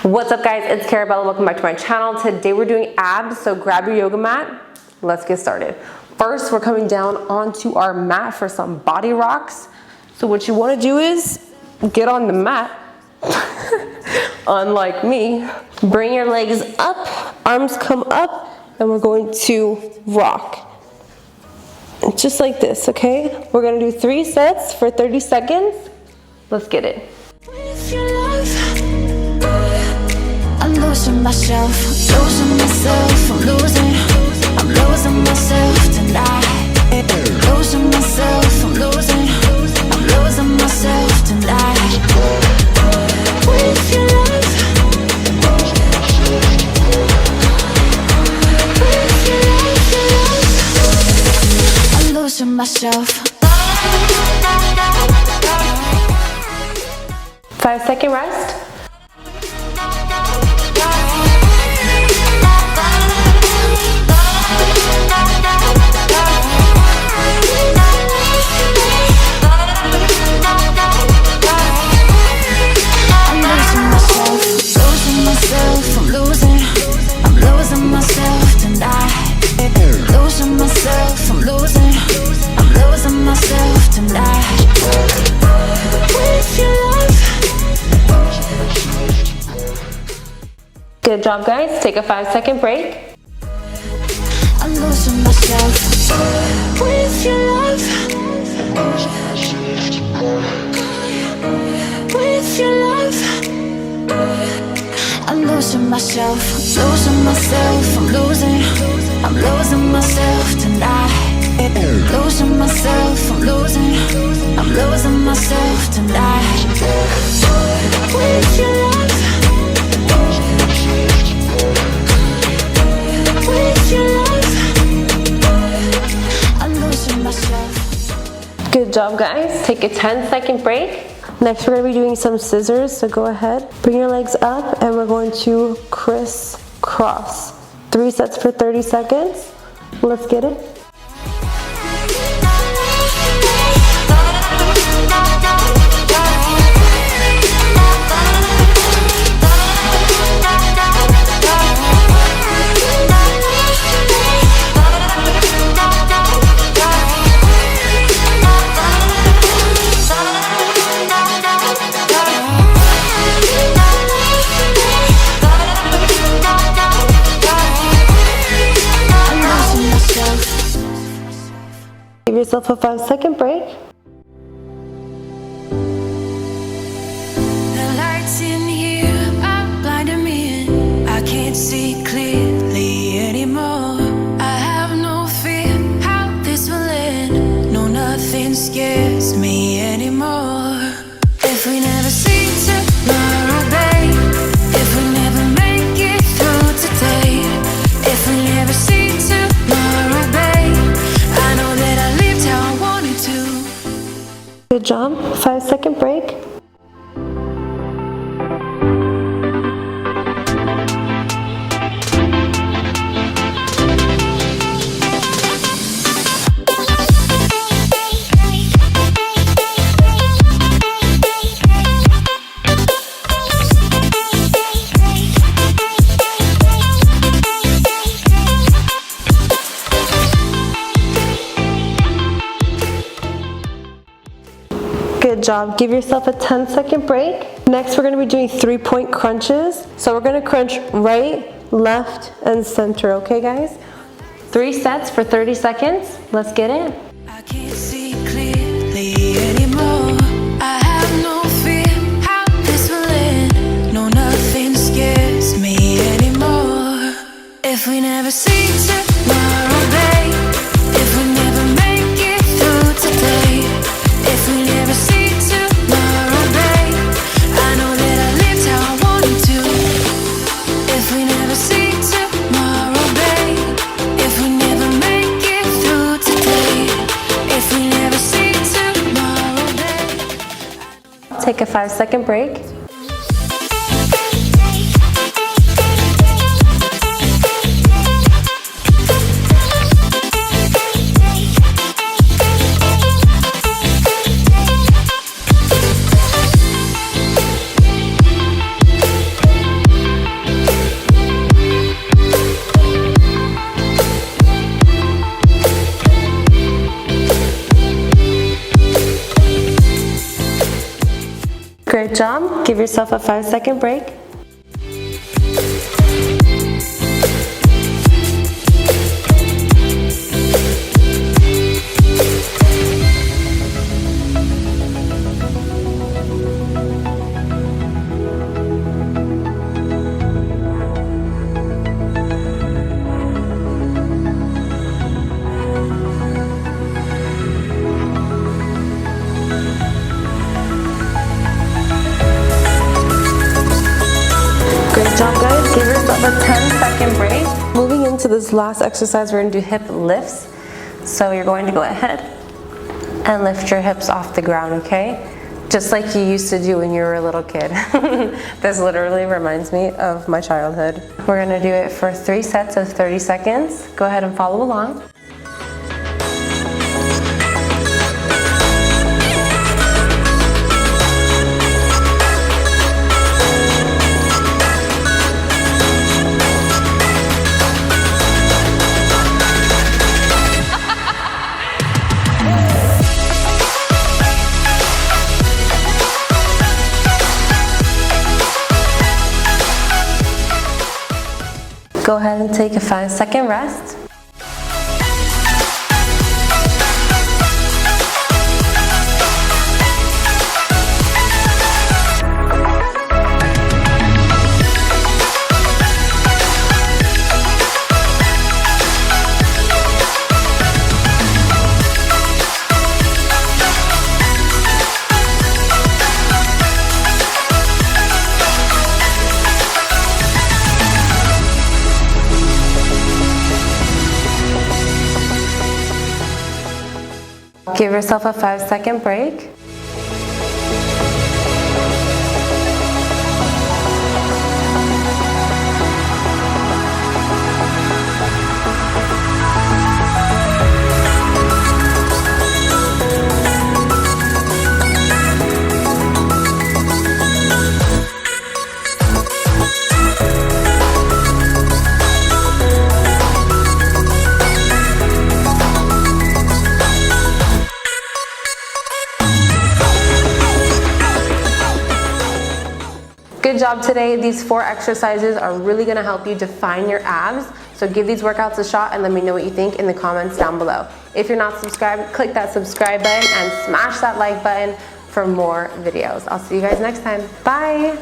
What's up guys, it's Carabella, welcome back to my channel. Today we're doing abs, so grab your yoga mat. Let's get started. First, we're coming down onto our mat for some body rocks. So what you wanna do is get on the mat, unlike me. Bring your legs up, arms come up, and we're going to rock. Just like this, okay? We're gonna do 3 sets for 30 seconds. Let's get it. I'm losing myself, losing myself, I'm losing myself tonight. Losing myself, I'm losing myself tonight. With your love, with your love, I'm losing myself. 5-second rest. Good job guys, take a 5-second break. I'm losing myself with your love, with your love. I'm losing myself, I'm losing myself tonight. Losing myself, I'm losing myself tonight. With your love, with your love, I'm losing myself. Good job guys, take a 10-second break. Next we're going to be doing some scissors, so go ahead. Bring your legs up and we're going to crisscross. 3 sets for 30 seconds. Let's get it. Give yourself a 5-second break. The lights in here are blinding me in. I can't see clearly anymore. I have no fear how this will end. No, nothing scares me anymore. If we never see tomorrow, babe, if we never make it through today, if we never see tomorrow, babe, I know that I lived how I wanted to. Good job, 5-second break. Good job. Give yourself a 10-second break. Next, we're going to be doing 3-point crunches. So we're going to crunch right, left, and center. Okay, guys? 3 sets for 30 seconds. Let's get it. I can't see clearly anymore. I have no fear how this will end. No, nothing scares me anymore. If we never see tomorrow, babe, if we never make it through today, if we never see tomorrow, babe, I know that I lived how I wanted to. If we never see tomorrow, babe, if we never make it through today, if we never see tomorrow, babe. Take a 5-second break. Good job. Give yourself a 5-second break. Great job, guys. Give yourself a 10-second break. Moving into this last exercise, we're going to do hip lifts. So you're going to go ahead and lift your hips off the ground, okay? Just like you used to do when you were a little kid. This literally reminds me of my childhood. We're going to do it for 3 sets of 30 seconds. Go ahead and follow along. Go ahead and take a 5-second rest. Give yourself a 5-second break. Good job today. These 4 exercises are really gonna help you define your abs. So give these workouts a shot and let me know what you think in the comments down below. If you're not subscribed, click that subscribe button and smash that like button for more videos. I'll see you guys next time. Bye.